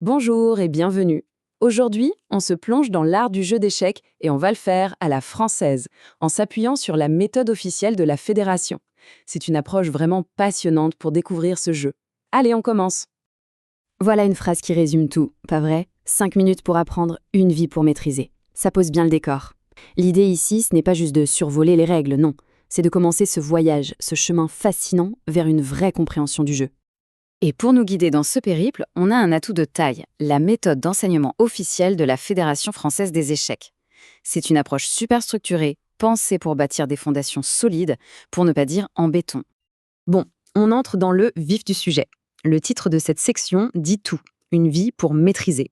Bonjour et bienvenue. Aujourd'hui, on se plonge dans l'art du jeu d'échecs et on va le faire à la française, en s'appuyant sur la méthode officielle de la Fédération. C'est une approche vraiment passionnante pour découvrir ce jeu. Allez, on commence. Voilà une phrase qui résume tout, pas vrai? 5 minutes pour apprendre, une vie pour maîtriser. Ça pose bien le décor. L'idée ici, ce n'est pas juste de survoler les règles, non. C'est de commencer ce voyage, ce chemin fascinant vers une vraie compréhension du jeu. Et pour nous guider dans ce périple, on a un atout de taille, la méthode d'enseignement officielle de la Fédération française des échecs. C'est une approche super structurée, pensée pour bâtir des fondations solides, pour ne pas dire en béton. Bon, on entre dans le vif du sujet. Le titre de cette section dit tout, une vie pour maîtriser.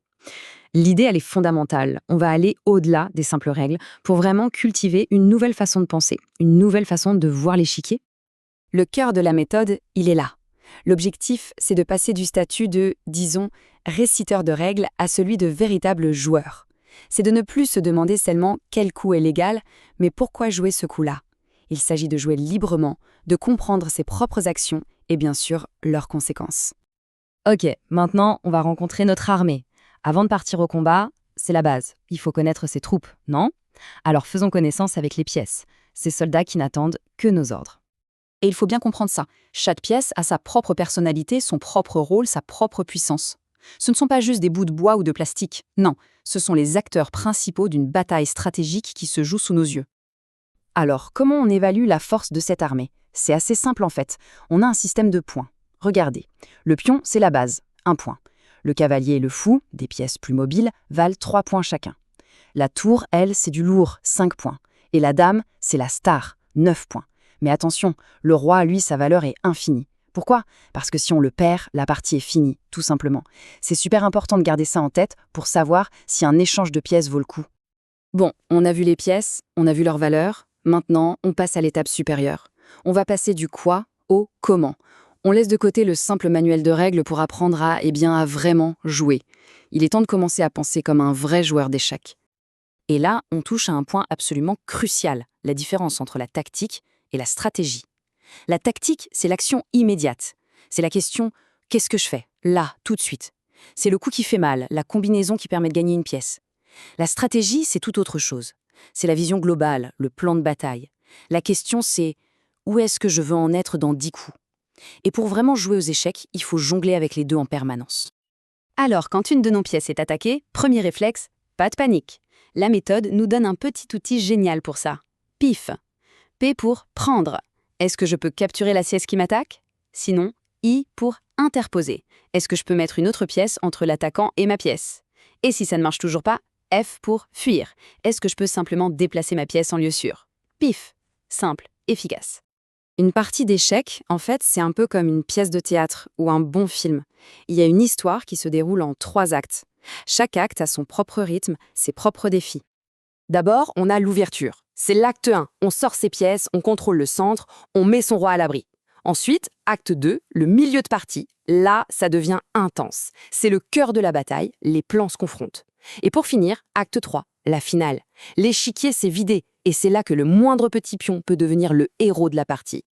L'idée, elle est fondamentale. On va aller au-delà des simples règles pour vraiment cultiver une nouvelle façon de penser, une nouvelle façon de voir l'échiquier. Le cœur de la méthode, il est là. L'objectif, c'est de passer du statut de, disons, réciteur de règles à celui de véritable joueur. C'est de ne plus se demander seulement quel coup est légal, mais pourquoi jouer ce coup-là. Il s'agit de jouer librement, de comprendre ses propres actions et bien sûr leurs conséquences. Ok, maintenant on va rencontrer notre armée. Avant de partir au combat, c'est la base. Il faut connaître ses troupes, non? Alors faisons connaissance avec les pièces, ces soldats qui n'attendent que nos ordres. Et il faut bien comprendre ça. Chaque pièce a sa propre personnalité, son propre rôle, sa propre puissance. Ce ne sont pas juste des bouts de bois ou de plastique. Non, ce sont les acteurs principaux d'une bataille stratégique qui se joue sous nos yeux. Alors, comment on évalue la force de cette armée? C'est assez simple en fait. On a un système de points. Regardez. Le pion, c'est la base, 1 point. Le cavalier et le fou, des pièces plus mobiles, valent 3 points chacun. La tour, elle, c'est du lourd, 5 points. Et la dame, c'est la star, 9 points. Mais attention, le roi, lui, sa valeur est infinie. Pourquoi? Parce que si on le perd, la partie est finie, tout simplement. C'est super important de garder ça en tête pour savoir si un échange de pièces vaut le coup. Bon, on a vu les pièces, on a vu leur valeur. Maintenant, on passe à l'étape supérieure. On va passer du quoi au comment. On laisse de côté le simple manuel de règles pour apprendre à vraiment jouer. Il est temps de commencer à penser comme un vrai joueur d'échecs. Et là, on touche à un point absolument crucial, la différence entre la tactique et la stratégie. La tactique, c'est l'action immédiate. C'est la question « qu'est-ce que je fais ?» Là, tout de suite. C'est le coup qui fait mal, la combinaison qui permet de gagner une pièce. La stratégie, c'est tout autre chose. C'est la vision globale, le plan de bataille. La question, c'est « où est-ce que je veux en être dans 10 coups ?» Et pour vraiment jouer aux échecs, il faut jongler avec les deux en permanence. Alors, quand une de nos pièces est attaquée, premier réflexe, pas de panique. La méthode nous donne un petit outil génial pour ça. Pif. P pour prendre. Est-ce que je peux capturer la pièce qui m'attaque? Sinon, I pour interposer. Est-ce que je peux mettre une autre pièce entre l'attaquant et ma pièce? Et si ça ne marche toujours pas, F pour fuir. Est-ce que je peux simplement déplacer ma pièce en lieu sûr? Pif. Simple, efficace. Une partie d'échecs, en fait, c'est un peu comme une pièce de théâtre ou un bon film. Il y a une histoire qui se déroule en 3 actes. Chaque acte a son propre rythme, ses propres défis. D'abord, on a l'ouverture. C'est l'acte 1. On sort ses pièces, on contrôle le centre, on met son roi à l'abri. Ensuite, acte 2, le milieu de partie. Là, ça devient intense. C'est le cœur de la bataille, les plans se confrontent. Et pour finir, acte 3, la finale. L'échiquier s'est vidé, et c'est là que le moindre petit pion peut devenir le héros de la partie.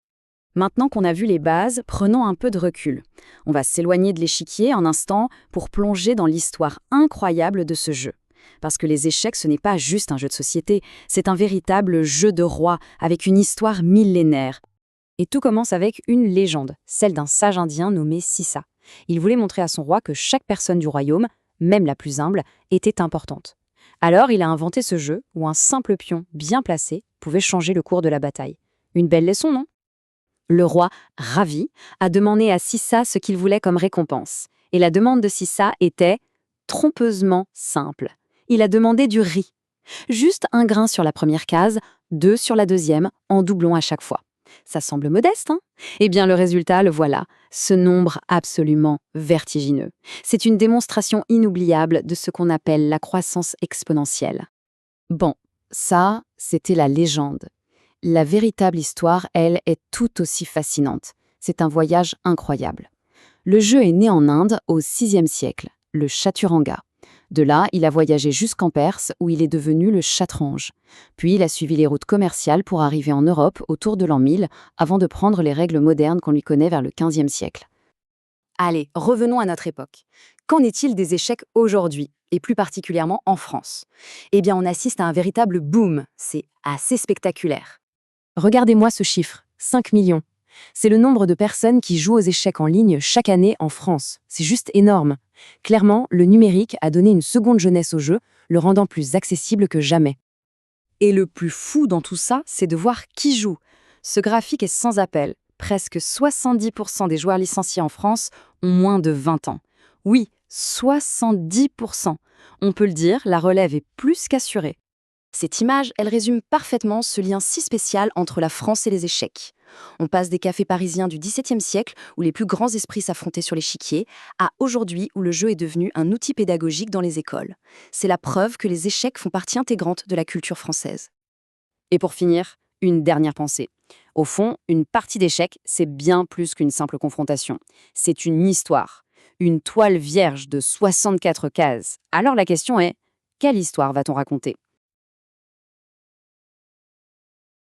Maintenant qu'on a vu les bases, prenons un peu de recul. On va s'éloigner de l'échiquier un instant pour plonger dans l'histoire incroyable de ce jeu. Parce que les échecs, ce n'est pas juste un jeu de société, c'est un véritable jeu de roi avec une histoire millénaire. Et tout commence avec une légende, celle d'un sage indien nommé Sissa. Il voulait montrer à son roi que chaque personne du royaume, même la plus humble, était importante. Alors il a inventé ce jeu où un simple pion bien placé pouvait changer le cours de la bataille. Une belle leçon, non? Le roi, ravi, a demandé à Sissa ce qu'il voulait comme récompense. Et la demande de Sissa était trompeusement simple. Il a demandé du riz. Juste un grain sur la première case, 2 sur la deuxième, en doublon à chaque fois. Ça semble modeste, hein? Eh bien, le résultat, le voilà, ce nombre absolument vertigineux. C'est une démonstration inoubliable de ce qu'on appelle la croissance exponentielle. Bon, ça, c'était la légende. La véritable histoire, elle, est tout aussi fascinante. C'est un voyage incroyable. Le jeu est né en Inde au VIe siècle, le chaturanga. De là, il a voyagé jusqu'en Perse, où il est devenu le chatrange. Puis, il a suivi les routes commerciales pour arriver en Europe autour de l'an 1000, avant de prendre les règles modernes qu'on lui connaît vers le XVe siècle. Allez, revenons à notre époque. Qu'en est-il des échecs aujourd'hui, et plus particulièrement en France? Eh bien, on assiste à un véritable boom. C'est assez spectaculaire. Regardez-moi ce chiffre, 5 millions. C'est le nombre de personnes qui jouent aux échecs en ligne chaque année en France. C'est juste énorme. Clairement, le numérique a donné une seconde jeunesse au jeu, le rendant plus accessible que jamais. Et le plus fou dans tout ça, c'est de voir qui joue. Ce graphique est sans appel. Presque 70% des joueurs licenciés en France ont moins de 20 ans. Oui, 70%. On peut le dire, la relève est plus qu'assurée. Cette image, elle résume parfaitement ce lien si spécial entre la France et les échecs. On passe des cafés parisiens du XVIIe siècle, où les plus grands esprits s'affrontaient sur l'échiquier, à aujourd'hui où le jeu est devenu un outil pédagogique dans les écoles. C'est la preuve que les échecs font partie intégrante de la culture française. Et pour finir, une dernière pensée. Au fond, une partie d'échecs, c'est bien plus qu'une simple confrontation. C'est une histoire. Une toile vierge de 64 cases. Alors la question est, quelle histoire va-t-on raconter ?